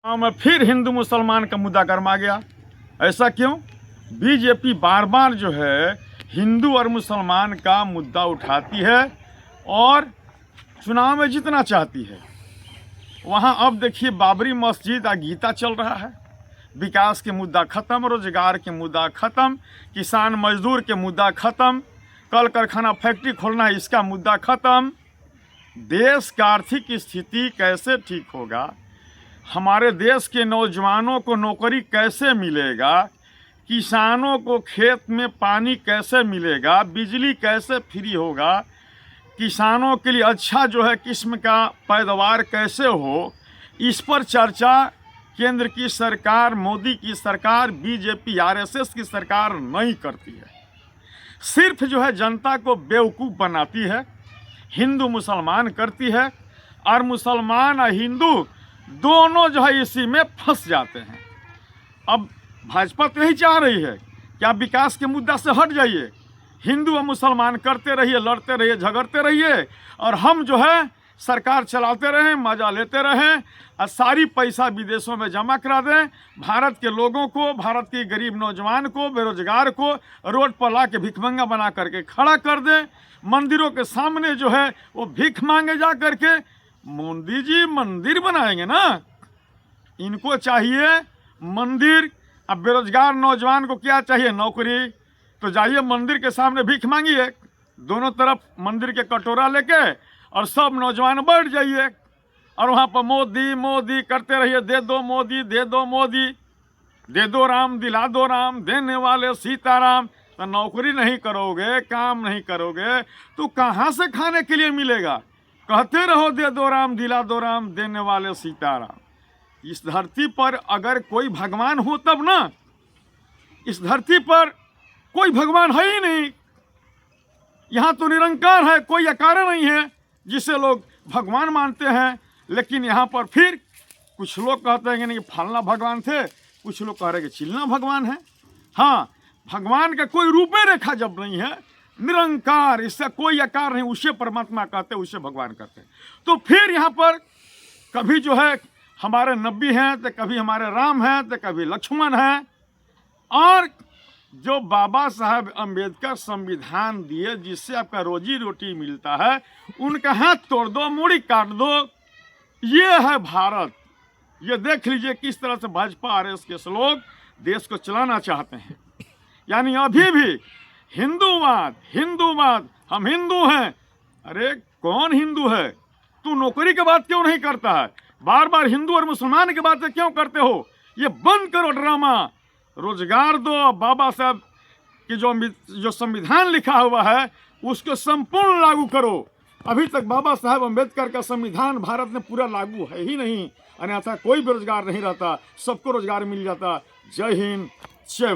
में फिर हिंदू मुसलमान का मुद्दा गरमा गया। ऐसा क्यों? बीजेपी बार बार जो है हिंदू और मुसलमान का मुद्दा उठाती है और चुनाव में जीतना चाहती है। वहाँ अब देखिए बाबरी मस्जिद और गीता चल रहा है। विकास के मुद्दा ख़त्म, रोजगार के मुद्दा ख़त्म, किसान मजदूर के मुद्दा ख़त्म, कल कारखाना फैक्ट्री खोलना है इसका मुद्दा ख़त्म। देश का आर्थिक स्थिति कैसे ठीक होगा, हमारे देश के नौजवानों को नौकरी कैसे मिलेगा, किसानों को खेत में पानी कैसे मिलेगा, बिजली कैसे फ्री होगा, किसानों के लिए अच्छा जो है किस्म का पैदावार कैसे हो, इस पर चर्चा केंद्र की सरकार, मोदी की सरकार, बीजेपी आरएसएस की सरकार नहीं करती है। सिर्फ जो है जनता को बेवकूफ़ बनाती है, हिंदू मुसलमान करती है और मुसलमान और हिंदू दोनों जो है इसी में फंस जाते हैं। अब भाजपा तो यही चाह रही है कि आप विकास के मुद्दा से हट जाइए, हिंदू और मुसलमान करते रहिए, लड़ते रहिए, झगड़ते रहिए और हम जो है सरकार चलाते रहें, मजा लेते रहें और सारी पैसा विदेशों में जमा करा दें। भारत के लोगों को, भारत के गरीब नौजवान को, बेरोजगार को रोड पर ला के भिखमंगा बना करके खड़ा कर दें। मंदिरों के सामने जो है वो भीख मांगे जा करके। मोदी जी मंदिर बनाएंगे ना, इनको चाहिए मंदिर। अब बेरोजगार नौजवान को क्या चाहिए? नौकरी। तो जाइए मंदिर के सामने भीख मांगिए, दोनों तरफ मंदिर के कटोरा लेके और सब नौजवान बैठ जाइए और वहाँ पर मोदी मोदी करते रहिए। दे दो मोदी, दे दो मोदी, दे दो राम, दिला दो राम, देने वाले सीताराम। तो नौकरी नहीं करोगे, काम नहीं करोगे तो कहाँ से खाने के लिए मिलेगा? कहते रहो दे दो राम, दिला दो राम, देने वाले सीताराम। इस धरती पर अगर कोई भगवान हो तब ना, इस धरती पर कोई भगवान है ही नहीं। यहाँ तो निरंकार है, कोई अकार नहीं है जिसे लोग भगवान मानते हैं। लेकिन यहाँ पर फिर कुछ लोग कहते हैं कि नहीं फलना भगवान थे, कुछ लोग कह रहे हैं कि चिलना भगवान है। हाँ, भगवान का कोई रूपे रेखा जब नहीं है, निरंकार, इसका कोई आकार नहीं, उसे परमात्मा कहते, उसे भगवान कहते। तो फिर यहाँ पर कभी जो है हमारे नबी हैं, तो कभी हमारे राम हैं, तो कभी लक्ष्मण हैं। और जो बाबा साहब अम्बेडकर संविधान दिए जिससे आपका रोजी रोटी मिलता है, उनका हाथ तोड़ दो, मूड़ी काट दो। ये है भारत। ये देख लीजिए किस तरह से भाजपा आरएसएस के लोग देश को चलाना चाहते हैं। यानी अभी भी हिंदूवाद, हिंदूवाद, हम हिंदू हैं। अरे कौन हिंदू है? तू नौकरी की बात क्यों नहीं करता है? बार बार हिंदू और मुसलमान की बातें क्यों करते हो? ये बंद करो ड्रामा, रोजगार दो। बाबा साहब की जो संविधान लिखा हुआ है उसको संपूर्ण लागू करो। अभी तक बाबा साहब अम्बेडकर का संविधान भारत में पूरा लागू है ही नहीं, अन्यथा कोई बेरोजगार नहीं रहता, सबको रोजगार मिल जाता। जय हिंद, जय